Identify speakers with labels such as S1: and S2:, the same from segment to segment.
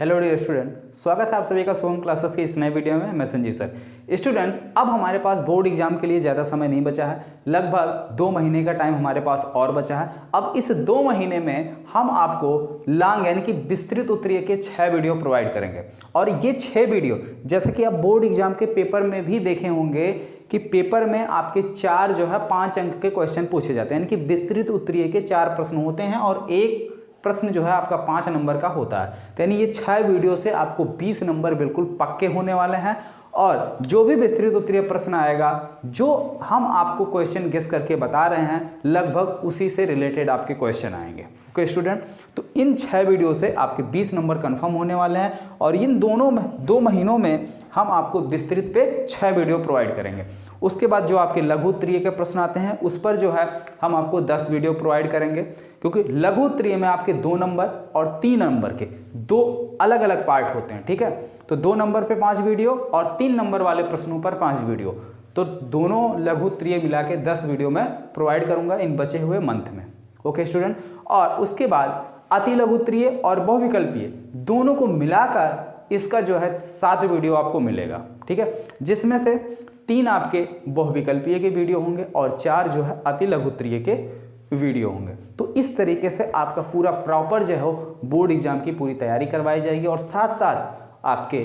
S1: Hello dear student, स्वागत है आप सभी का सोहम क्लासेस के इस नए वीडियो में। मैं संजीव सर। स्टूडेंट, अब हमारे पास बोर्ड एग्जाम के लिए ज़्यादा समय नहीं बचा है, लगभग 2 महीने का टाइम हमारे पास और बचा है। अब इस 2 महीने में हम आपको लॉन्ग यानी कि विस्तृत उत्तरीय के 6 वीडियो प्रोवाइड करेंगे। और ये 6 वीडियो जैसे कि आप बोर्ड एग्जाम के पेपर में भी देखे होंगे कि पेपर में आपके 4 जो है 5 अंक के क्वेश्चन पूछे जाते हैं, यानी कि विस्तृत उत्तरीय के 4 प्रश्न होते हैं और एक प्रश्न जो है आपका 5 नंबर का होता है। तो यानी ये 6 वीडियो से आपको 20 नंबर बिल्कुल पक्के होने वाले हैं। और जो भी विस्तृत उत्तरीय प्रश्न आएगा, जो हम आपको क्वेश्चन गेस करके बता रहे हैं, लगभग उसी से रिलेटेड आपके क्वेश्चन आएंगे। ओके स्टूडेंट, तो इन 6 वीडियो से आपके 20 नंबर कंफर्म होने वाले हैं। और इन दोनों 2 महीनों में हम आपको विस्तृत पे 6 वीडियो प्रोवाइड करेंगे। उसके बाद जो आपके लघु उत्तरीय के प्रश्न आते हैं उस पर जो है हम आपको 10 वीडियो प्रोवाइड करेंगे, क्योंकि लघु उत्तरीय में आपके 2 नंबर और 3 नंबर के 2 अलग अलग पार्ट होते हैं। ठीक है, तो 2 नंबर पे 5 वीडियो और 3 नंबर वाले प्रश्नों पर 5 वीडियो, तो दोनों लघु उत्तरीय मिला के 10 वीडियो मैं प्रोवाइड करूंगा इन बचे हुए मंथ में। ओके स्टूडेंट, और उसके बाद अति लघु उत्तरीय और बहुविकल्पीय दोनों को मिलाकर इसका जो है 7 वीडियो आपको मिलेगा। ठीक है, जिसमें से 3 आपके बहुविकल्पीय के वीडियो होंगे और 4 जो है अति लघु उत्तरीय के वीडियो होंगे। तो इस तरीके से आपका पूरा प्रॉपर जो है बोर्ड एग्जाम की पूरी तैयारी करवाई जाएगी और साथ साथ आपके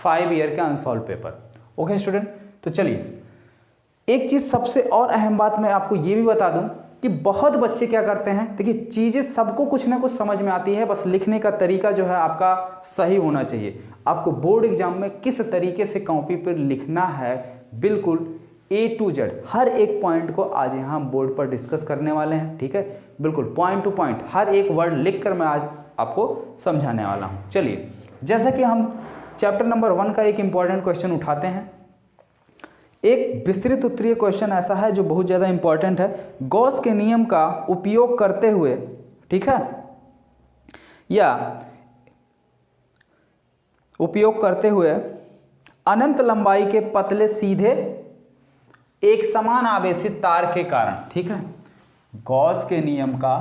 S1: 5 ईयर के अनसॉल्व पेपर। ओके स्टूडेंट, तो चलिए एक चीज़ सबसे और अहम बात मैं आपको ये भी बता दूं कि बहुत बच्चे क्या करते हैं, देखिए चीज़ें सबको कुछ ना कुछ समझ में आती है, बस लिखने का तरीका जो है आपका सही होना चाहिए। आपको बोर्ड एग्जाम में किस तरीके से कॉपी पर लिखना है, बिल्कुल A to Z हर एक पॉइंट को आज यहाँ बोर्ड पर डिस्कस करने वाले हैं। ठीक है, बिल्कुल पॉइंट टू पॉइंट हर एक वर्ड लिखकर मैं आज आपको समझाने वाला हूँ। चलिए, जैसा कि हम चैप्टर नंबर 1 का एक इंपॉर्टेंट क्वेश्चन उठाते हैं। एक विस्तृत उत्तरीय क्वेश्चन ऐसा है जो बहुत ज़्यादा इंपॉर्टेंट है। गॉस के नियम का उपयोग करते हुए, ठीक है, या उपयोग करते हुए अनंत लंबाई के पतले सीधे एक समान आवेशित तार के कारण, ठीक है, गॉस के नियम का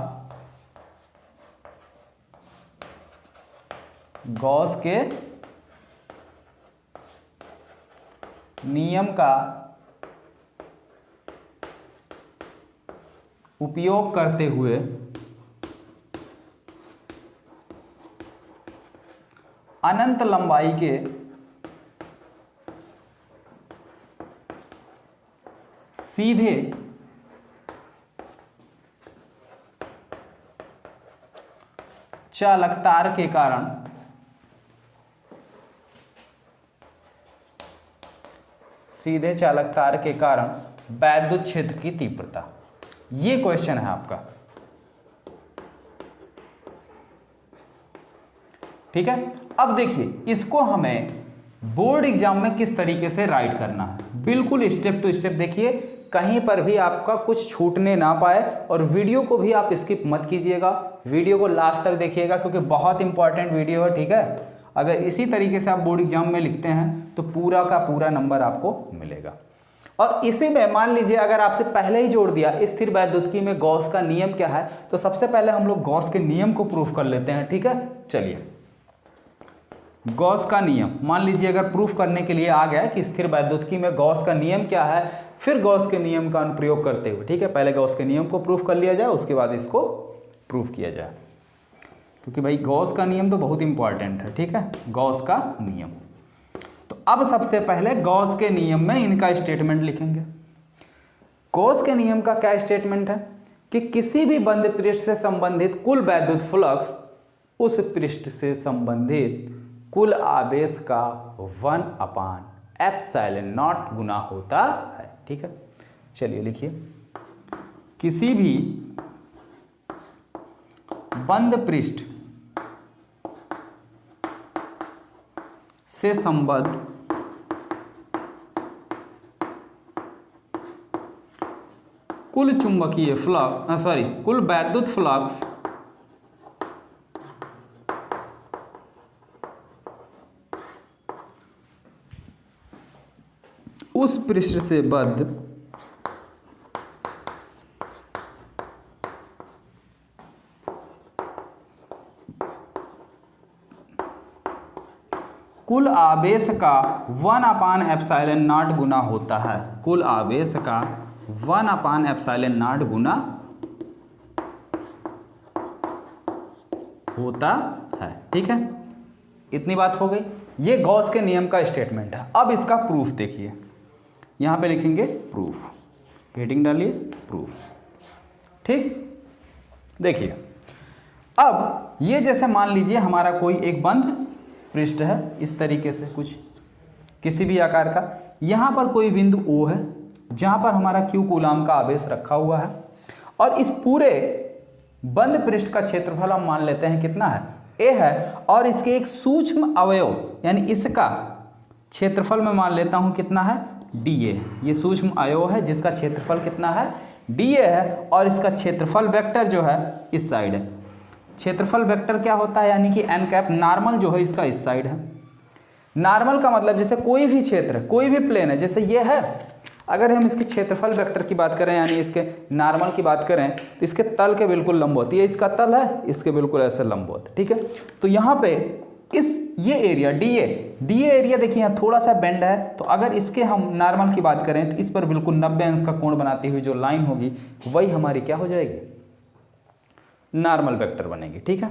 S1: उपयोग करते हुए अनंत लंबाई के सीधे चालक तार के कारण वैद्युत क्षेत्र की तीव्रता, ये क्वेश्चन है आपका। ठीक है, अब देखिए इसको हमें बोर्ड एग्जाम में किस तरीके से राइट करना है, बिल्कुल स्टेप टू स्टेप देखिए, कहीं पर भी आपका कुछ छूटने ना पाए। और वीडियो को भी आप स्किप मत कीजिएगा, वीडियो को लास्ट तक देखिएगा, क्योंकि बहुत इंपॉर्टेंट वीडियो है। ठीक है, अगर इसी तरीके से आप बोर्ड एग्जाम में लिखते हैं तो पूरा का पूरा नंबर आपको मिलेगा। और इसी में मान लीजिए अगर आपसे पहले ही जोड़ दिया स्थिर वैद्युतिकी में गॉस का नियम क्या है, तो सबसे पहले हम लोग गॉस के नियम को प्रूफ कर लेते हैं। ठीक है, चलिए गॉस का नियम मान लीजिए अगर प्रूफ करने के लिए आ गया कि स्थिर वैद्युतिकी में गॉस का नियम क्या है, फिर गॉस के नियम का अनुप्रयोग करते हुए, ठीक है, पहले गॉस के नियम को प्रूफ कर लिया जाए, उसके बाद इसको प्रूफ किया जाए, क्योंकि भाई गॉस का नियम तो बहुत इंपॉर्टेंट है। ठीक है, गॉस का नियम। तो अब सबसे पहले गॉस के नियम में इनका स्टेटमेंट लिखेंगे। गॉस के नियम का क्या स्टेटमेंट है कि किसी भी बंद पृष्ठ से संबंधित कुल वैद्युत फ्लक्स उस पृष्ठ से संबंधित कुल आवेश का 1/ε0 गुना होता है। ठीक है, चलिए लिखिए, किसी भी बंद पृष्ठ से संबद्ध कुल चुंबकीय फ्लक्स कुल वैद्युत फ्लक्स उस पृष्ठ से बद्ध कुल आवेश का 1/ε0 गुना होता है। कुल आवेश का 1/ε0 गुना होता है। ठीक है, इतनी बात हो गई। ये गॉस के नियम का स्टेटमेंट है। अब इसका प्रूफ देखिए, यहां पे लिखेंगे प्रूफ, हेडिंग डालिए प्रूफ। ठीक, देखिए अब ये जैसे मान लीजिए हमारा कोई एक बंद पृष्ठ है, इस तरीके से कुछ किसी भी आकार का, यहाँ पर कोई बिंदु O है जहाँ पर हमारा Q कूलाम का आवेश रखा हुआ है, और इस पूरे बंद पृष्ठ का क्षेत्रफल हम मान लेते हैं कितना है, A है, और इसके एक सूक्ष्म अवयव यानी इसका क्षेत्रफल मैं मान लेता हूँ कितना है, dA। ये सूक्ष्म अवयव है जिसका क्षेत्रफल कितना है, dA है, और इसका क्षेत्रफल वेक्टर जो है इस साइड है। क्षेत्रफल वेक्टर क्या होता है, यानी कि n कैप, नॉर्मल जो है इसका इस साइड है। नॉर्मल का मतलब जैसे कोई भी क्षेत्र, कोई भी प्लेन है, जैसे ये है, अगर हम इसके क्षेत्रफल वेक्टर की बात करें यानी इसके नॉर्मल की बात करें तो इसके तल के बिल्कुल लंबवत, ये इसका तल है, इसके बिल्कुल ऐसे लंबवत। ठीक है, तो यहाँ पे ये एरिया DA एरिया देखिए यहाँ थोड़ा सा बेंड है, तो अगर इसके हम नॉर्मल की बात करें तो इस पर बिल्कुल 90 अंश का कोण बनाती हुई जो लाइन होगी वही हमारी क्या हो जाएगी, नॉर्मल वेक्टर बनेगी। ठीक है,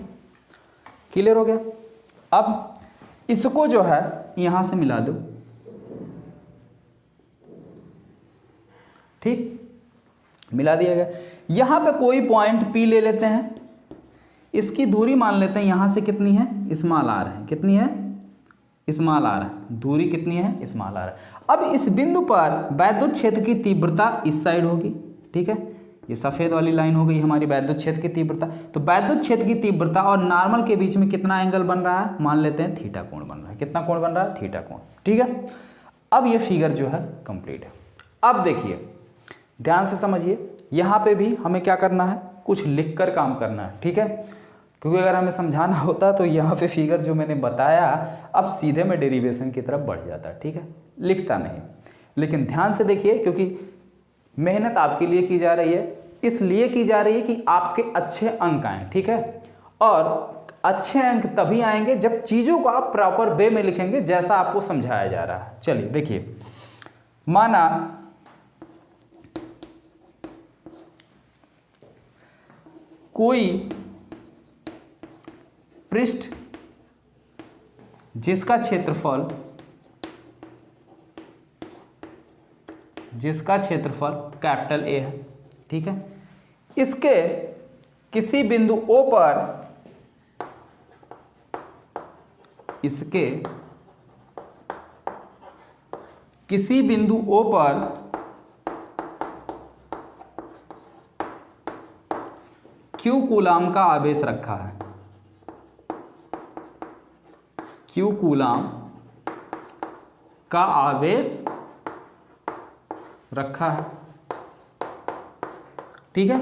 S1: क्लियर हो गया। अब इसको जो है यहां से मिला दो। ठीक, मिला दिया गया। यहां पे कोई पॉइंट P ले लेते हैं, इसकी दूरी मान लेते हैं यहां से कितनी है, स्मॉल r है, कितनी है, स्मॉल r है, दूरी कितनी है, स्मॉल r है। अब इस बिंदु पर वैद्युत क्षेत्र की तीव्रता इस साइड होगी। ठीक है, ये सफ़ेद वाली लाइन हो गई हमारी वैद्युत क्षेत्र की तीव्रता। तो वैद्युत क्षेत्र की तीव्रता और नॉर्मल के बीच में कितना एंगल बन रहा है, मान लेते हैं थीटा कोण बन रहा है। कितना कोण बन रहा है, थीटा कोण। ठीक है, अब ये फिगर जो है कंप्लीट है। अब देखिए ध्यान से समझिए, यहाँ पे भी हमें क्या करना है, कुछ लिख कर काम करना है। ठीक है, क्योंकि अगर हमें समझाना होता तो यहाँ पे फिगर जो मैंने बताया अब सीधे में डेरिवेशन की तरफ बढ़ जाता। ठीक है, लिखता नहीं, लेकिन ध्यान से देखिए क्योंकि मेहनत आपके लिए की जा रही है, इसलिए की जा रही है कि आपके अच्छे अंक आएँ। ठीक है, और अच्छे अंक तभी आएंगे जब चीज़ों को आप प्रॉपर वे में लिखेंगे जैसा आपको समझाया जा रहा है। चलिए देखिए, माना कोई पृष्ठ जिसका क्षेत्रफल कैपिटल A है। ठीक है, इसके किसी बिंदु O पर, इसके किसी बिंदु O पर Q कूलाम का आवेश रखा है, Q कूलाम का आवेश रखा है। ठीक है,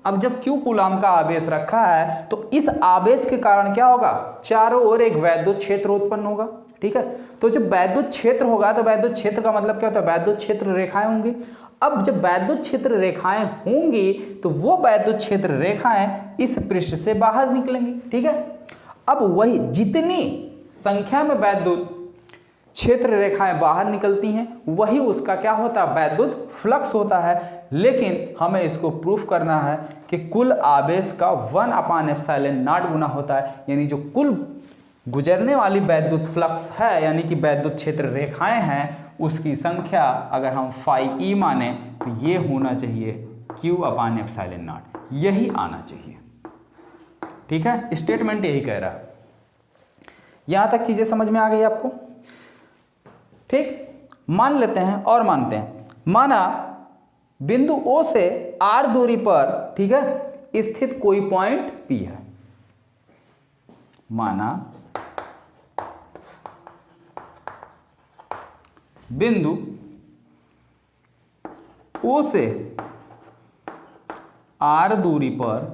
S1: अब जब Q कूलाम का आवेश रखा है तो इस आवेश के कारण क्या होगा, चारों ओर एक वैद्युत क्षेत्र उत्पन्न होगा। ठीक है, तो जब वैद्युत क्षेत्र होगा तो वैद्युत क्षेत्र का मतलब क्या होता है, वैद्युत क्षेत्र रेखाएं होंगी। अब जब वैद्युत क्षेत्र रेखाएं होंगी तो वो वैद्युत क्षेत्र रेखाएं इस पृष्ठ से बाहर निकलेंगी। ठीक है, अब वही जितनी संख्या में वैद्युत क्षेत्र रेखाएं बाहर निकलती हैं वही उसका क्या होता है, वैद्युत फ्लक्स होता है। लेकिन हमें इसको प्रूफ करना है कि कुल आवेश का 1/ε0 गुना होता है, यानी जो कुल गुजरने वाली वैद्युत फ्लक्स है यानी कि वैद्युत क्षेत्र रेखाएं हैं उसकी संख्या अगर हम φe माने तो ये होना चाहिए Q/ε0, यही आना चाहिए। ठीक है, स्टेटमेंट यही कह रहा है। यहां तक चीजें समझ में आ गई आपको। ठीक, मान लेते हैं और मानते हैं, माना बिंदु O से R दूरी पर, ठीक है, स्थित कोई पॉइंट P है। माना बिंदु O से R दूरी पर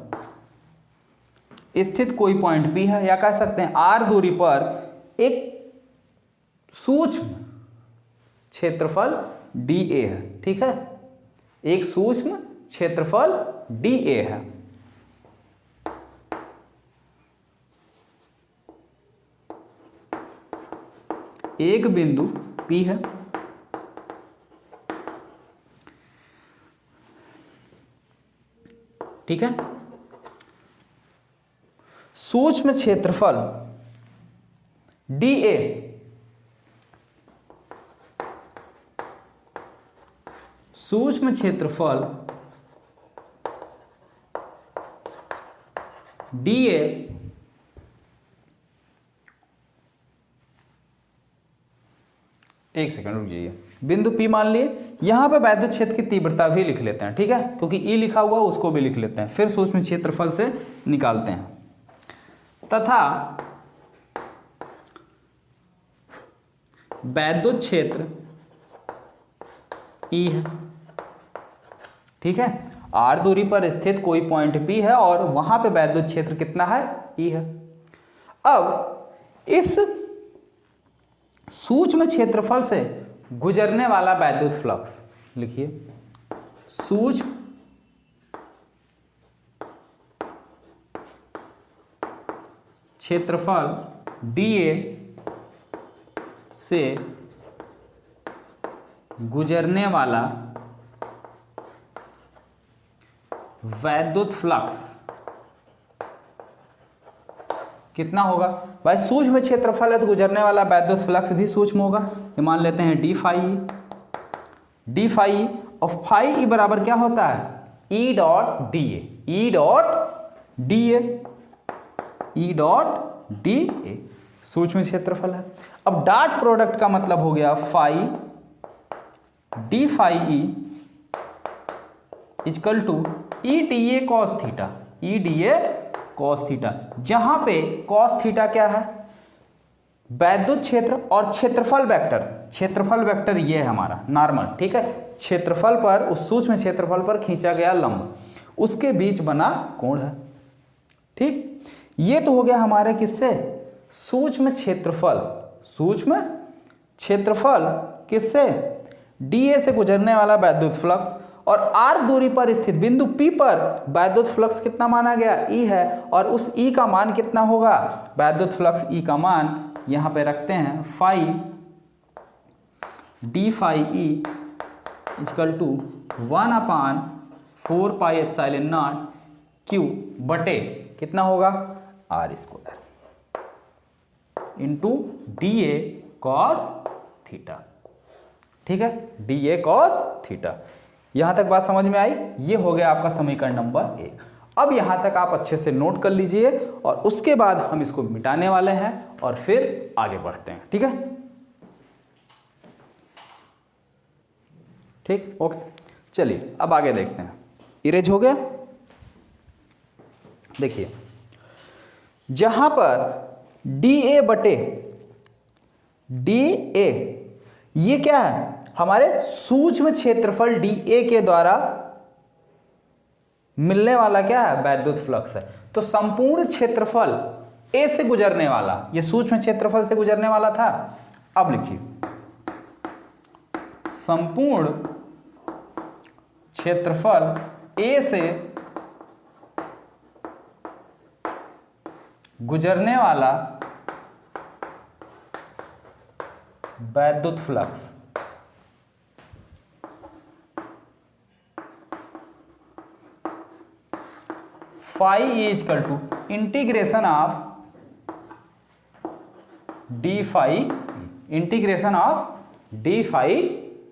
S1: स्थित कोई पॉइंट P है, या कह सकते हैं R दूरी पर एक सूक्ष्म क्षेत्रफल dA है। ठीक है, एक सूक्ष्म क्षेत्रफल dA है। एक बिंदु P है, ठीक है। सूक्ष्म क्षेत्रफल dA सूक्ष्म क्षेत्रफल dA एक सेकंड रुक जाइए, बिंदु P मान लिए, यहां पे वैद्युत क्षेत्र की तीव्रता भी लिख लेते हैं, ठीक है, क्योंकि E लिखा हुआ उसको भी लिख लेते हैं, फिर सूक्ष्म क्षेत्रफल से निकालते हैं। तथा वैद्युत क्षेत्र E है, ठीक है। R दूरी पर स्थित कोई पॉइंट P है और वहां पे वैद्युत क्षेत्र कितना है, E है। अब इस सूक्ष्म क्षेत्रफल से गुजरने वाला वैद्युत फ्लक्स लिखिए, सूक्ष्म क्षेत्रफल dA से गुजरने वाला वैद्युत फ्लक्स कितना होगा। भाई सूक्ष्म क्षेत्रफल है तो गुजरने वाला वैद्युत फ्लक्स भी सूक्ष्म होगा, ये मान लेते हैं डी फाई और फाई ई बराबर क्या होता है, ई डॉट डी ए सूक्ष्म क्षेत्रफल है। अब डॉट प्रोडक्ट का मतलब हो गया phi D phi E equal to E D A cos theta, जहां पे कॉस थीटा क्या है, वैद्युत क्षेत्र और क्षेत्रफल वेक्टर ये है हमारा नॉर्मल, ठीक है, क्षेत्रफल पर, उस सूक्ष्म क्षेत्रफल पर खींचा गया लंब, उसके बीच बना कोण है, ठीक। ये तो हो गया हमारे किससे, सूक्ष्म क्षेत्रफल किससे, डीए से गुजरने वाला वैद्युत फ्लक्स, और आर दूरी पर स्थित बिंदु P पर वैद्युत फ्लक्स कितना माना गया, E है, और उस E का मान कितना होगा, वैद्युत फ्लक्स E का मान यहां पे रखते हैं phi D phi E equal to 1/4 pi epsilon not Q बटे कितना होगा, R square into D A cos theta, ठीक है, डी ए कॉस थीटा। यहां तक बात समझ में आई। ये हो गया आपका समीकरण नंबर 1। अब यहां तक आप अच्छे से नोट कर लीजिए और उसके बाद हम इसको मिटाने वाले हैं और फिर आगे बढ़ते हैं, ठीक है, ठीक, ओके। चलिए अब आगे देखते हैं। इरेज हो गया। देखिए जहां पर डी ए बटे डी ए ये क्या है, हमारे सूक्ष्म क्षेत्रफल डी ए के द्वारा मिलने वाला क्या है, वैद्युत फ्लक्स है। तो संपूर्ण क्षेत्रफल ए से गुजरने वाला, ये सूक्ष्म क्षेत्रफल से गुजरने वाला था। अब लिखिए संपूर्ण क्षेत्रफल ए से गुजरने वाला वैद्युत flux phi equal to integration of d phi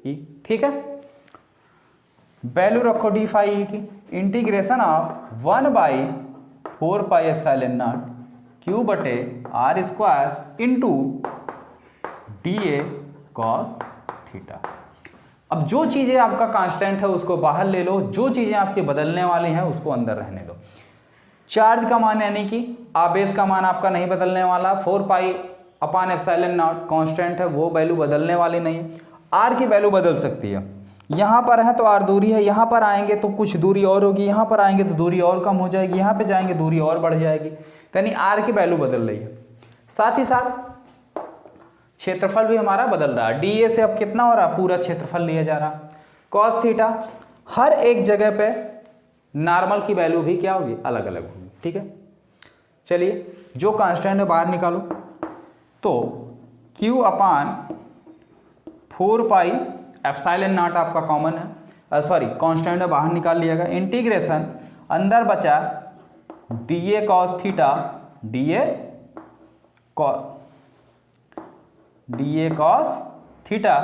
S1: E, ठीक है। वैल्यू रखो डी फाई ई की, integration of 1/4 pi epsilon not Q बटे R square into D A cos theta. अब जो चीजें आपका कांस्टेंट है उसको बाहर ले लो, जो चीजें आपकी बदलने वाली हैं उसको अंदर रहने दो। चार्ज का मान यानी कि आवेश का मान आपका नहीं बदलने वाला, 4 पाई अपान एप्सिलॉन नॉट कांस्टेंट है, वो वैल्यू बदलने वाली नहीं है। आर की वैल्यू बदल सकती है, यहाँ पर है तो आर दूरी है, यहाँ पर आएंगे तो कुछ दूरी और होगी, यहाँ पर आएंगे तो दूरी और कम हो जाएगी, यहाँ पे जाएंगे दूरी और बढ़ जाएगी, यानी आर की वैल्यू बदल रही है। साथ ही साथ क्षेत्रफल भी हमारा बदल रहा है, डी ए से अब कितना हो रहा, पूरा क्षेत्रफल लिया जा रहा। कॉस थीटा हर एक जगह पे नॉर्मल की वैल्यू भी क्या होगी, अलग अलग होगी, ठीक है। चलिए जो कांस्टेंट है बाहर निकालो, तो Q upon 4 pi epsilon not आपका कॉमन है, सॉरी कांस्टेंट है, बाहर निकाल लिएगा, इंटीग्रेशन अंदर बचा dA cos theta dA cos theta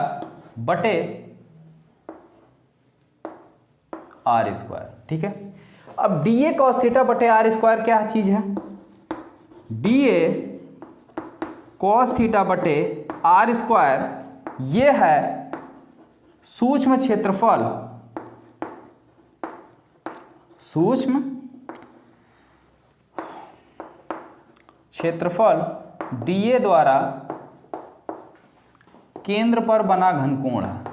S1: बटे आर स्क्वायर। ठीक है, अब dA cos थीटा बटे आर स्क्वायर क्या चीज है? dA cos थीटा बटे आर स्क्वायर ये है सूक्ष्म क्षेत्रफल, सूक्ष्म क्षेत्रफल dA द्वारा केंद्र पर बना घनकोण है,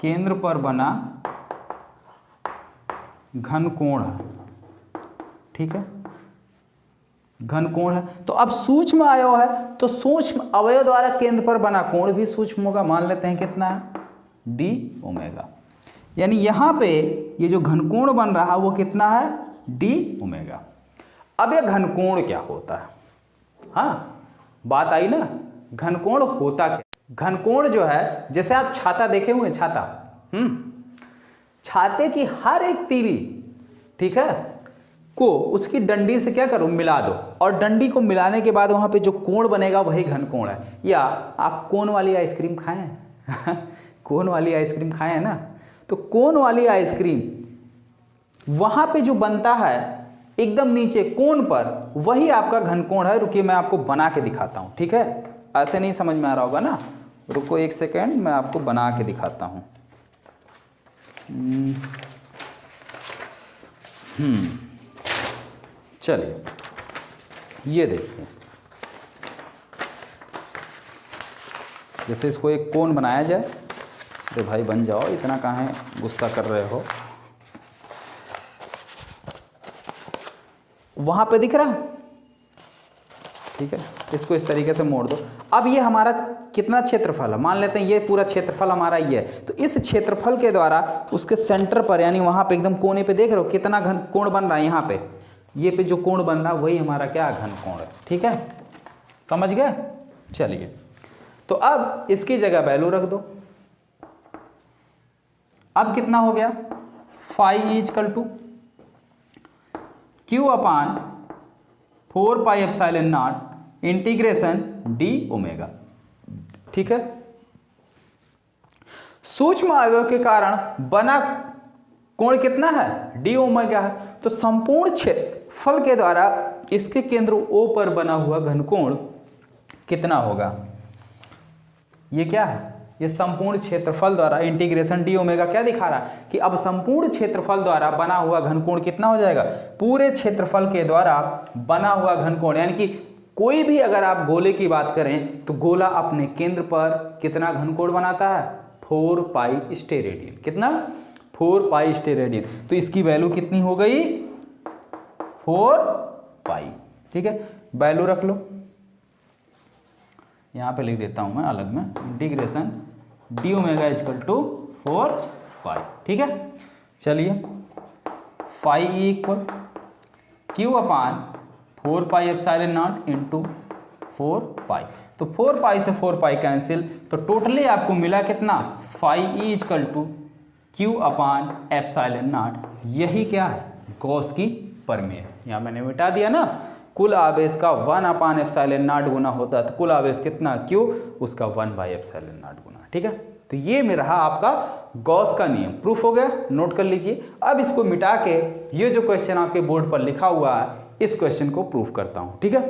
S1: केंद्र पर बना घनकोण है। ठीक है, घनकोण है। तो अब सूक्ष्म अवयव है तो सूक्ष्म अवयव द्वारा केंद्र पर बना कोण भी सूक्ष्म होगा। मान लेते हैं कितना है? d omega. यानी यहां पे ये जो घनकोण बन रहा है वो कितना है? d omega. अब ये घनकोण क्या होता है? हाँ, बात आई ना, घनकोण होता क्या? घनकोण जो है, जैसे आप छाता देखे हुए, छाता, छाते की हर एक तीली, ठीक है, को उसकी डंडी से क्या करो? मिला दो, और डंडी को मिलाने के बाद वहां पे जो कोण बनेगा वही घनकोण है। या आप कोन वाली आइसक्रीम खाए हैं? कोन वाली आइसक्रीम खाए हैं ना? तो कोन वाली आइसक्रीम वहां पे जो बनता है एकदम नीचे कोन पर, वही आपका घनकोण है। रुकिए मैं आपको बना के दिखाता हूं। ठीक है, ऐसे नहीं समझ में आ रहा होगा ना, रुको एक सेकेंड, मैं आपको बना के दिखाता हूं। चलिए ये देखिए, जैसे इसको एक कोन बनाया जाए। अरे भाई बन जाओ, इतना काहे गुस्सा कर रहे हो? वहां पे दिख रहा? ठीक है, इसको इस तरीके से मोड़ दो। अब ये हमारा कितना क्षेत्रफल है? मान लेते हैं ये पूरा क्षेत्रफल हमारा ये है। तो इस क्षेत्रफल के द्वारा उसके सेंटर पर, यानी वहां पे एकदम कोने पे देख रहे हो कितना घन कोण बन रहा है? यहाँ पे ये पे जो कोण बन रहा है वही हमारा क्या? घनकोण है। ठीक है, समझ गए? चलिए, तो अब इसकी जगह वैल्यू रख दो। अब कितना हो गया? Phi equal to Q upon 4 pi epsilon not integration d omega. ठीक है, सूक्ष्म अवयव के कारण बना कोण कितना है? d ओमेगा है। तो संपूर्ण क्षेत्रफल के द्वारा इसके केंद्र O पर बना हुआ घनकोण कितना होगा? ये क्या है? ये संपूर्ण क्षेत्रफल द्वारा इंटीग्रेशन d ओमेगा क्या दिखा रहा है? कि अब संपूर्ण क्षेत्रफल द्वारा बना हुआ घनकोण कितना हो जाएगा? पूरे क्षेत्रफल के द्वारा बना हुआ घनकोण, यानी कि कोई भी अगर आप गोले की बात करें तो गोला अपने केंद्र पर कितना घनकोण बनाता है? 4 पाई स्टेरेडियन। कितना? 4 पाई स्टेरेडियन। तो इसकी वैल्यू कितनी हो गई? 4 पाई। ठीक है, वैल्यू रख लो, यहाँ पे लिख देता हूं मैं अलग में, integration d omega equal to 4 pi. ठीक है, चलिए, phi equal Q upon 4 pi epsilon not into 4 pi. तो 4 पाई से 4 पाई कैंसिल, तो टोटली आपको मिला कितना? Phi equal to Q upon epsilon not. यही क्या है? गॉस की प्रमेय। यहाँ मैंने मिटा दिया ना, कुल आवेश का 1 अपान एप्सिलॉन नॉट गुना होता है, तो कुल आवेश कितना? Q, उसका 1 बाई एप्सिलॉन नॉट गुना। ठीक है, तो ये में रहा आपका गॉस का नियम। प्रूफ हो गया, नोट कर लीजिए। अब इसको मिटा के ये जो क्वेश्चन आपके बोर्ड पर लिखा हुआ है, इस क्वेश्चन को प्रूफ करता हूँ। ठीक है,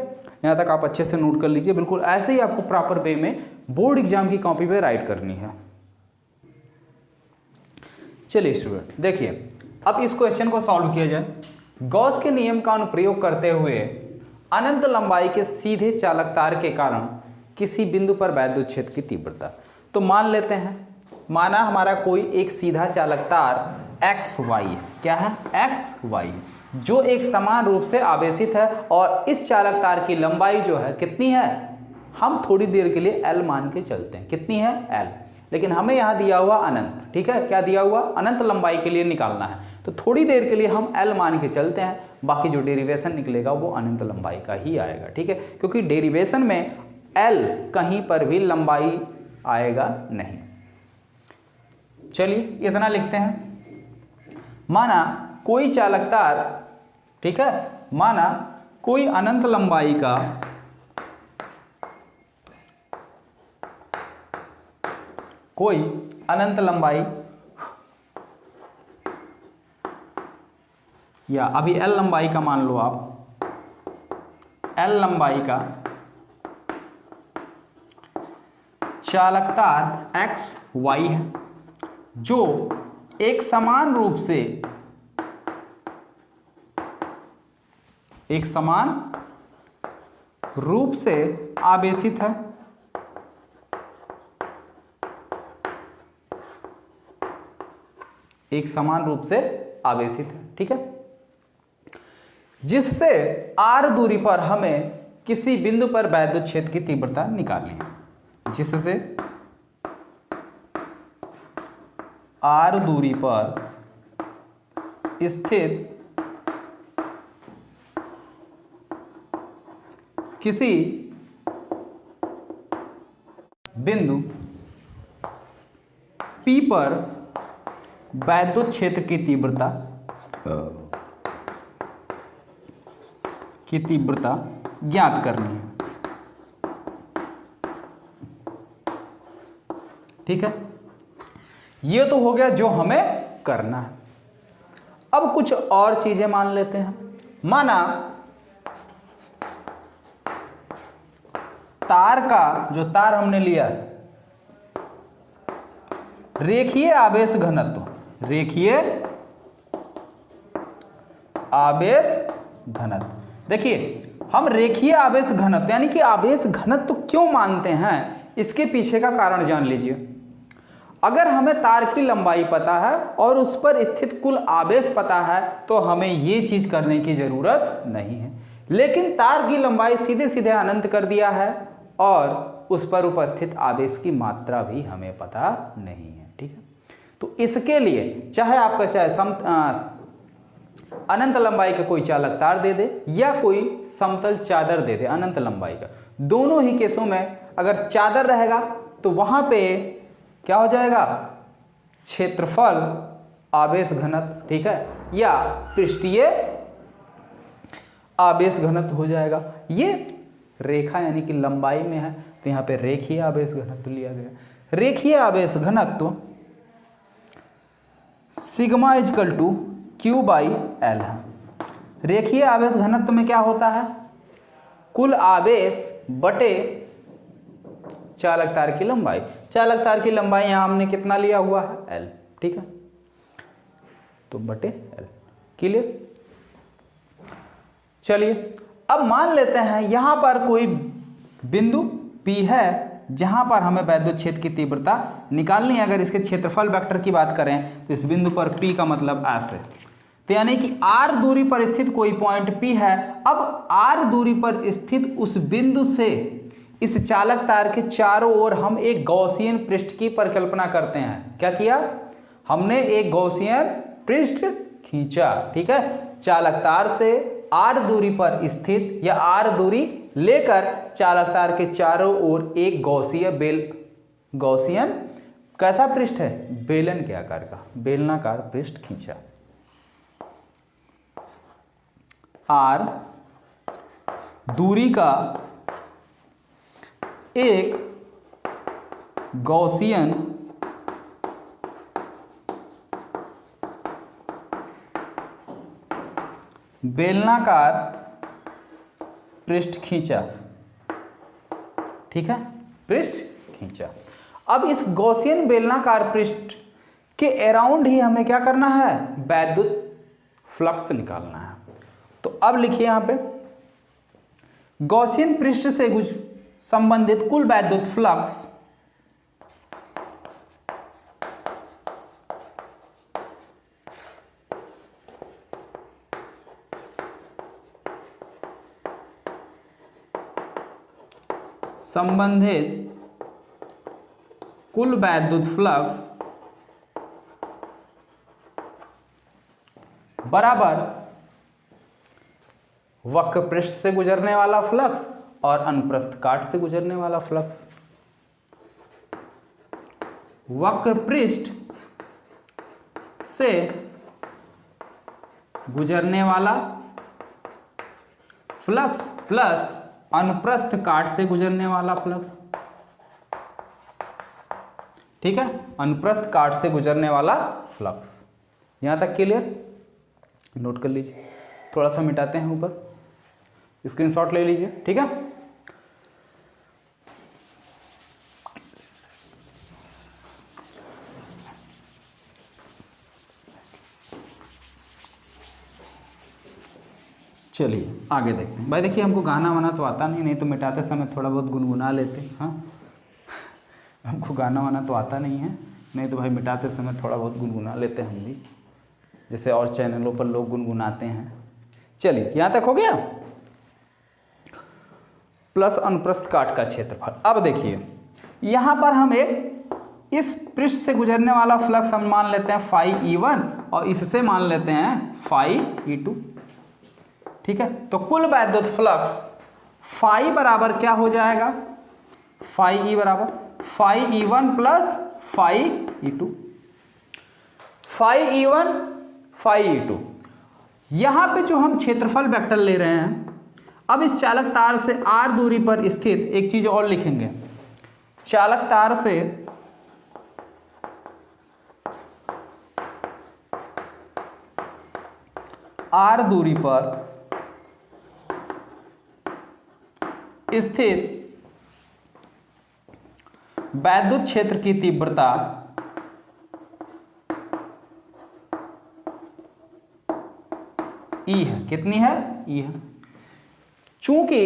S1: यहाँ तक आप अच्छे से नोट कर लीजिए। बिल्कुल ऐसे ही आपको प्रॉपर वे में बोर्ड एग्जाम की कॉपी पे राइट करनी है। चलिए स्टूडेंट देखिए, अब इस क्वेश्चन को सॉल्व किया जाए। गॉस के नियम का अनुप्रयोग करते हुए अनंत लंबाई के सीधे चालक तार के कारण किसी बिंदु पर वैद्युत क्षेत्र की तीव्रता। तो मान लेते हैं, माना हमारा कोई एक सीधा चालक तार एक्स वाई है। क्या है? एक्स वाई है, जो एक समान रूप से आवेशित है, और इस चालक तार की लंबाई जो है कितनी है? हम थोड़ी देर के लिए एल मान के चलते हैं। कितनी है? एल। लेकिन हमें यहाँ दिया हुआ अनंत। ठीक है, क्या दिया हुआ? अनंत लंबाई के लिए निकालना है। तो थोड़ी देर के लिए हम एल मान के चलते हैं, बाकी जो डेरिवेशन निकलेगा वो अनंत लंबाई का ही आएगा। ठीक है, क्योंकि डेरिवेशन में L कहीं पर भी लंबाई आएगा नहीं। चलिए इतना लिखते हैं। माना कोई चालक तार, ठीक है, माना कोई अनंत लंबाई का या अभी L लंबाई का मान लो आप, L लंबाई का चालक तार X Y है, जो एक समान रूप से आवेशित है। एक समान रूप से आवेशित है, ठीक है, जिससे r दूरी पर हमें किसी बिंदु पर वैद्युत क्षेत्र की तीव्रता निकालनी है। जिससे r दूरी पर स्थित किसी बिंदु P पर वैद्युत क्षेत्र की तीव्रता ज्ञात करनी है, ठीक है। ये तो हो गया जो हमें करना है। अब कुछ और चीजें मान लेते हैं। माना तार का, जो तार हमने लिया रेखीय आवेश घनत्व, देखिए हम रेखीय आवेश घनत्व यानी कि आवेश घनत्व क्यों मानते हैं, इसके पीछे का कारण जान लीजिए। अगर हमें तार की लंबाई पता है और उस पर स्थित कुल आवेश पता है तो हमें ये चीज करने की जरूरत नहीं है। लेकिन तार की लंबाई सीधे सीधे अनंत कर दिया है और उस पर उपस्थित आवेश की मात्रा भी हमें पता नहीं है, ठीक है। तो इसके लिए चाहे आपका अनंत लंबाई का कोई चालक तार दे दे या कोई समतल चादर दे दे अनंत लंबाई का, दोनों ही केसों में अगर चादर रहेगा तो वहां पे क्या हो जाएगा, क्षेत्रफल आवेश घनत्व, ठीक है, या पृष्ठीय आवेश घनत्व हो जाएगा। ये रेखा यानी कि लंबाई में है तो यहाँ पे रेखीय आवेश घनत्व लिया गया। रेखीय आवेश घनत्व sigma equal to Q by L है। रेखीय आवेश घनत्व में क्या होता है, कुल आवेश बटे चालक तार की लंबाई। चालक तार की लंबाई यहां हमने कितना लिया हुआ है, L, ठीक है, तो बटे L। क्लियर। चलिए अब मान लेते हैं यहां पर कोई बिंदु P है जहां पर हमें वैद्युत क्षेत्र की तीव्रता निकालनी है। अगर इसके क्षेत्रफल वेक्टर की बात करें तो इस बिंदु पर P का मतलब ऐसे, तो यानी कि r दूरी पर स्थित कोई पॉइंट P है। अब r दूरी पर स्थित उस बिंदु से इस चालक तार के चारों ओर हम एक गॉसियन पृष्ठ की परिकल्पना करते हैं। क्या किया हमने, एक गॉसियन पृष्ठ खींचा, ठीक है। चालक तार से r दूरी पर स्थित या r दूरी लेकर चालक तार के चारों ओर एक गॉसियन कैसा पृष्ठ है, बेलन के आकार का, बेलनाकार पृष्ठ खींचा। r दूरी का एक गॉसियन बेलनाकार पृष्ठ खींचा, ठीक है, पृष्ठ खींचा। अब इस गॉसियन बेलनाकार पृष्ठ के अराउंड ही हमें क्या करना है, वैद्युत फ्लक्स निकालना है। तो अब लिखिए यहां पे गॉसियन पृष्ठ से संबंधित कुल वैद्युत फ्लक्स बराबर वक्र पृष्ठ से गुजरने वाला फ्लक्स और अनुप्रस्थ काट से गुजरने वाला फ्लक्स। वक्र पृष्ठ से गुजरने वाला फ्लक्स प्लस अनुप्रस्थ काट से गुजरने वाला फ्लक्स। ठीक है, अनुप्रस्थ काट से गुजरने वाला फ्लक्स। यहां तक क्लियर? नोट कर लीजिए, थोड़ा सा मिटाते हैं, ऊपर स्क्रीनशॉट ले लीजिए। ठीक है, चलिए आगे देखते हैं। भाई देखिए, हमको गाना वाना तो आता नहीं तो मिटाते समय थोड़ा बहुत गुनगुना लेते। हाँ, हमको गाना वाना तो आता नहीं तो भाई मिटाते समय थोड़ा बहुत गुनगुना लेते हैं हम भी, जैसे और चैनलों पर लोग गुनगुनाते हैं। चलिए यहाँ तक हो गया। प्लस अनुप्रस्थ काट का क्षेत्रफल। अब देखिए यहाँ पर हम एक इस पृष्ठ से गुजरने वाला फ्लक्स हम मान लेते हैं फाई E1 और इससे मान लेते हैं फाई E2। ठीक है, तो कुल वैद्युत फ्लक्स फाई बराबर क्या हो जाएगा? फाई E बराबर phi E1 plus phi E2। Phi E1 phi E2। यहां पे जो हम क्षेत्रफल वेक्टर ले रहे हैं, अब इस चालक तार से r दूरी पर स्थित एक चीज और लिखेंगे। चालक तार से r दूरी पर स्थित वैद्युत क्षेत्र की तीव्रता E है। कितनी है? E है। चूंकि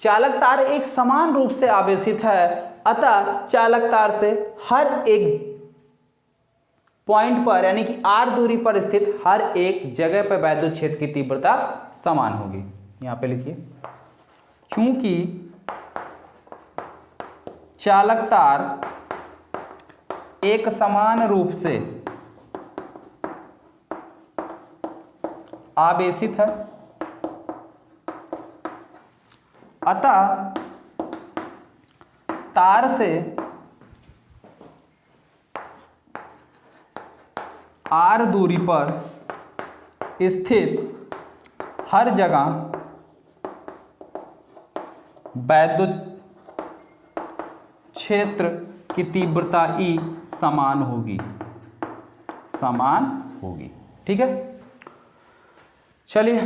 S1: चालक तार एक समान रूप से आवेशित है, अतः चालक तार से हर एक पॉइंट पर यानी कि r दूरी पर स्थित हर एक जगह पर वैद्युत क्षेत्र की तीव्रता समान होगी। यहां पे लिखिए, चूंकि चालक तार एक समान रूप से आवेशित है, अतः तार से r दूरी पर स्थित हर जगह वैद्युत क्षेत्र की तीव्रता E समान होगी, समान होगी। ठीक है, चलिए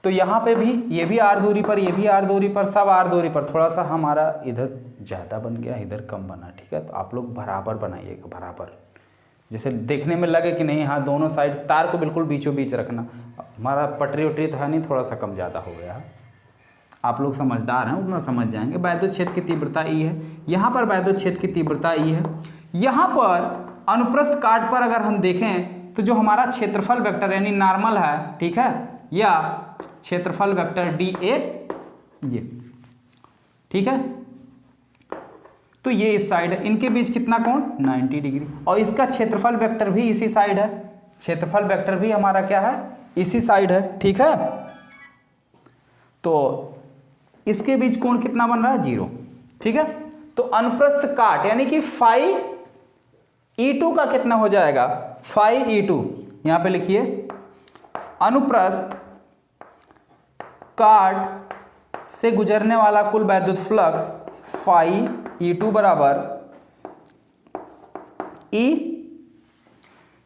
S1: तो यहाँ पे भी ये भी r दूरी पर, ये भी r दूरी पर, सब r दूरी पर। थोड़ा सा हमारा इधर ज़्यादा बन गया, इधर कम बना। ठीक है, तो आप लोग बराबर बनाइएगा, बराबर, जैसे देखने में लगे कि नहीं हाँ दोनों साइड तार को बिल्कुल बीचों बीच रखना। हमारा पटरी वटरी तो है नहीं, थोड़ा सा कम ज़्यादा हो गया। आप लोग समझदार हैं, उतना समझ जाएंगे। वैद्युत क्षेत्र की तीव्रता E है, यहाँ पर वैद्युत क्षेत्र की तीव्रता E है। यहाँ पर अनुप्रस्थ काट पर अगर हम देखें तो जो हमारा क्षेत्रफल वेक्टर यानी नॉर्मल है, ठीक है, या क्षेत्रफल वेक्टर dA ये, ठीक है, तो ये इस साइड है, इनके बीच कितना कोण? 90 डिग्री। और इसका क्षेत्रफल वेक्टर भी इसी साइड है, क्षेत्रफल वेक्टर भी हमारा क्या है? इसी साइड है। ठीक है, तो इसके बीच कोण कितना बन रहा है? 0। ठीक है, तो अनुप्रस्थ काट यानी कि फाई E2 का कितना हो जाएगा? फाई E2, यहां पे लिखिए, अनुप्रस्थ काट से गुजरने वाला कुल वैद्युत फ्लक्स फाई E2 बराबर E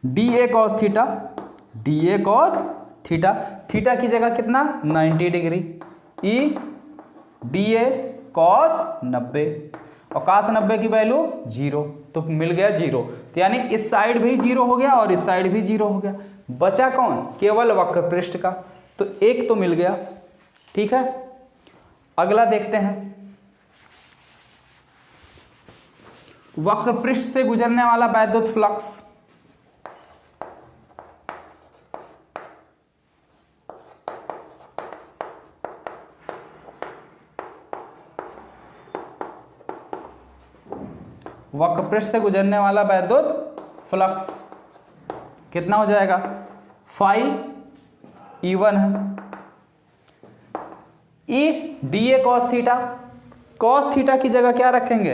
S1: dA cos theta, dA cos theta, theta की जगह कितना? 90 डिग्री, E dA cos 90, और cos 90 की वैल्यू 0, तो मिल गया 0। तो यानी इस साइड भी 0 हो गया और इस साइड भी 0 हो गया। बचा कौन? केवल वक्र पृष्ठ का, तो एक तो मिल गया। ठीक है, अगला देखते हैं। वक्र पृष्ठ से गुजरने वाला वैद्युत फ्लक्स, वक्र पृष्ठ से गुजरने वाला वैद्युत फ्लक्स कितना हो जाएगा? फाई E1 है, E D A cos theta, cos theta की जगह क्या रखेंगे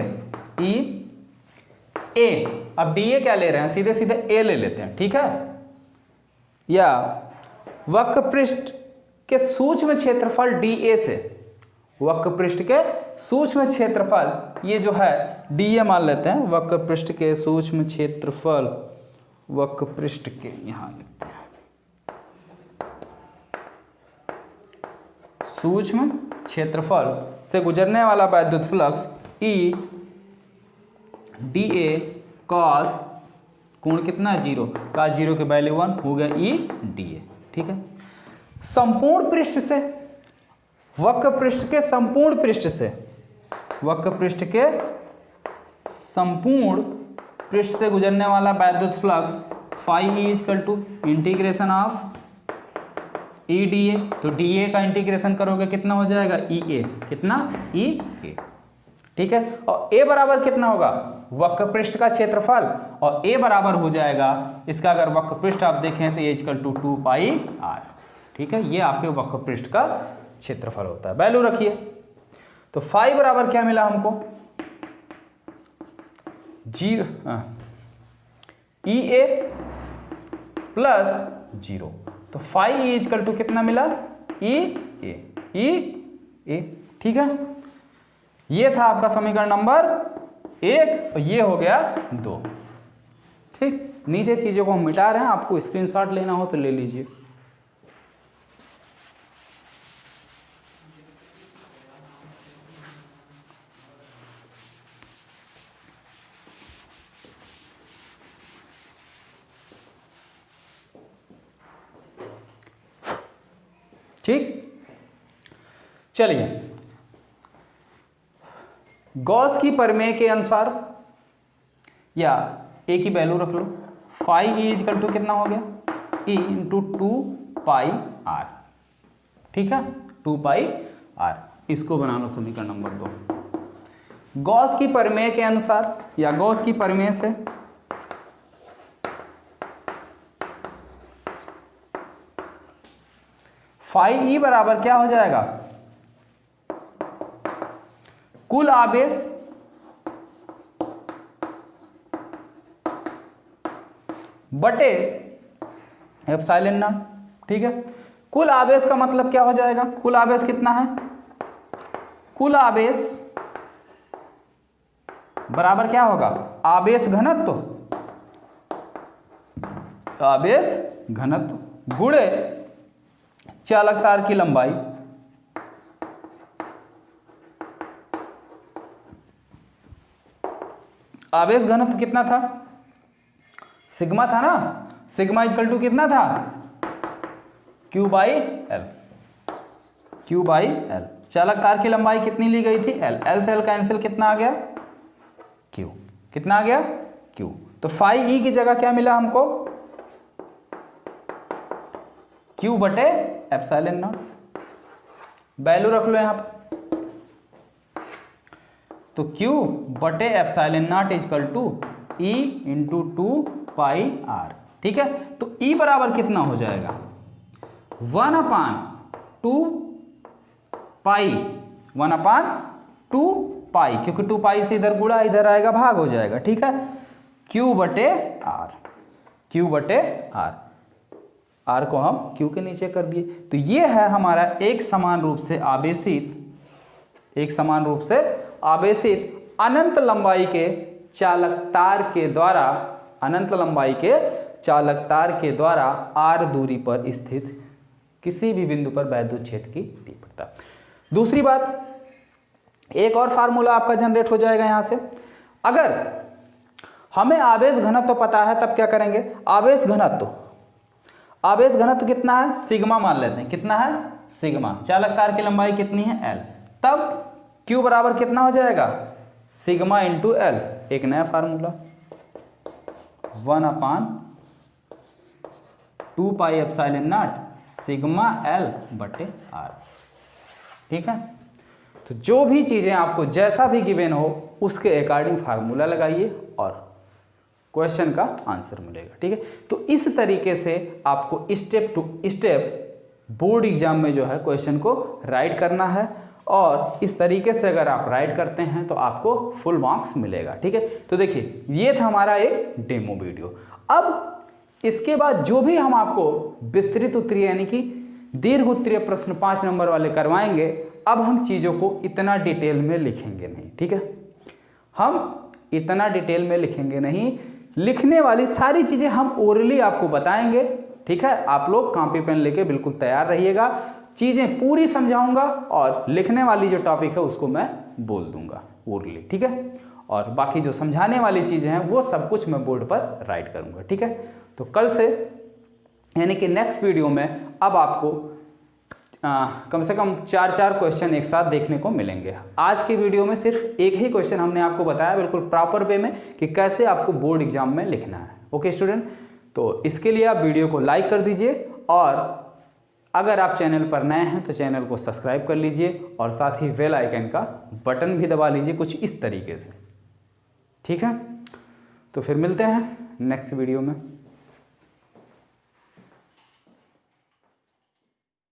S1: ई ए। अब डी ए क्या ले रहे हैं, सीधे सीधे ए ले लेते हैं, ठीक है। या वक्र पृष्ठ के सूक्ष्म क्षेत्रफल डी ए से, वक्र पृष्ठ के सूक्ष्म क्षेत्रफल ये जो है डी ए मान लेते हैं, वक्र पृष्ठ के सूक्ष्म क्षेत्रफल, वक्र पृष्ठ के यहां लिखते हैं सूक्ष्म क्षेत्रफल से गुजरने वाला वैद्युत flux E D A cos कोण कितना 0, का 0 के वैल्यू 1 हो गया ई डी ए, ठीक है। संपूर्ण पृष्ठ से, वक्र पृष्ठ के संपूर्ण पृष्ठ से, वक्र पृष्ठ के संपूर्ण पृष्ठ से गुजरने वाला वैद्युत flux phi E equal to integration of E D A. तो डी ए का इंटीग्रेशन करोगे कितना हो जाएगा ई ए, कितना ई ए, ठीक है। और ए बराबर कितना होगा वक्र पृष्ठ का क्षेत्रफल, और ए बराबर हो जाएगा इसका, अगर वक्र पृष्ठ आप देखें तो ए इक्वल टू 2 पाई आर, ठीक है। ये आपके वक्र पृष्ठ का क्षेत्रफल होता है। वैल्यू रखिए, तो फाई बराबर क्या मिला हमको 0 ई ए प्लस 0, तो फाई ई इक्वल टू कितना मिला ई ए, ठीक है। ये था आपका समीकरण नंबर 1 और ये हो गया 2, ठीक। नीचे चीजों को हम मिटा रहे हैं, आपको स्क्रीनशॉट लेना हो तो ले लीजिए। ठीक, चलिए गॉस की प्रमेय के अनुसार, या ए की वैल्यू रख लो, फाई ई इक्वल टू कितना हो गया ई इंटू 2 पाई आर, ठीक है, 2 पाई आर। इसको बना लो समीकरण नंबर 2। गॉस की प्रमेय के अनुसार या गॉस की प्रमेय से फाई ई बराबर क्या हो जाएगा, कुल आवेश बटे एप्सिलॉन नॉट, ठीक है। कुल आवेश का मतलब क्या हो जाएगा, कुल आवेश कितना है, कुल आवेश बराबर क्या होगा आवेश घनत्व, आवेश घनत्व गुणे चालक तार की लंबाई, आवेश घनत्व कितना था, सिग्मा था ना, सिग्मा इक्वल टू कितना था Q by L, Q by L. चालक तार की लंबाई कितनी ली गई थी L, L से L कैंसिल कितना आ गया Q, कितना आ गया Q। तो फाई ई की जगह क्या मिला हमको Q बटे एप्सिलॉन नॉट, वैल्यू रख लो यहां पर, तो Q बटे epsilon not equal to E into 2 pi R, ठीक है। तो E बराबर कितना हो जाएगा 1/2 पाई, 1/2 पाई, क्योंकि 2 पाई से इधर गुणा इधर आएगा भाग हो जाएगा, ठीक है। Q बटे आर, Q बटे आर, आर को हम Q के नीचे कर दिए। तो ये है हमारा एक समान रूप से आवेशित, एक समान रूप से आवेशित अनंत लंबाई के चालक तार के द्वारा, अनंत लंबाई के चालक तार के द्वारा r दूरी पर स्थित किसी भी बिंदु पर वैद्युत क्षेत्र की तीव्रता। दूसरी बात, एक और फार्मूला आपका जनरेट हो जाएगा यहां से। अगर हमें आवेश घनत्व पता है तब क्या करेंगे, आवेश घनत्व, आवेश घनत्व कितना है सिग्मा मान लेते हैं, कितना है सिग्मा, चालक तार की लंबाई कितनी है L, तब Q बराबर कितना हो जाएगा सिग्मा इंटू L, एक नया formula 1/2 pi epsilon not sigma L बटे R, ठीक है। तो जो भी चीजें आपको जैसा भी गिवन हो उसके अकॉर्डिंग फार्मूला लगाइए और क्वेश्चन का आंसर मिलेगा, ठीक है। तो इस तरीके से आपको step to step board exam में जो है क्वेश्चन को राइट करना है और इस तरीके से अगर आप राइट करते हैं तो आपको फुल मार्क्स मिलेगा। ठीक है, तो देखिए ये था हमारा एक डेमो वीडियो। अब इसके बाद जो भी हम आपको विस्तृत उत्तरीय यानी कि दीर्घ उत्तरीय प्रश्न 5 नंबर वाले करवाएंगे, अब हम चीज़ों को इतना डिटेल में लिखेंगे नहीं। ठीक है, हम इतना डिटेल में लिखेंगे नहीं, लिखने वाली सारी चीज़ें हम ओरली आपको बताएंगे। ठीक है, आप लोग कॉपी पेन लेके बिल्कुल तैयार रहिएगा, चीज़ें पूरी समझाऊंगा और लिखने वाली जो टॉपिक है उसको मैं बोल दूंगा ओरली। ठीक है, और बाकी जो समझाने वाली चीज़ें हैं वो सब कुछ मैं बोर्ड पर राइट करूंगा। ठीक है, तो कल से यानी कि नेक्स्ट वीडियो में अब आपको कम से कम 4 क्वेश्चन एक साथ देखने को मिलेंगे। आज की वीडियो में सिर्फ एक ही क्वेश्चन हमने आपको बताया बिल्कुल प्रॉपर वे में कि कैसे आपको बोर्ड एग्जाम में लिखना है। ओके स्टूडेंट, तो इसके लिए आप वीडियो को लाइक कर दीजिए और अगर आप चैनल पर नए हैं तो चैनल को सब्सक्राइब कर लीजिए और साथ ही बेल आइकन का बटन भी दबा लीजिए कुछ इस तरीके से। ठीक है, तो फिर मिलते हैं नेक्स्ट वीडियो में।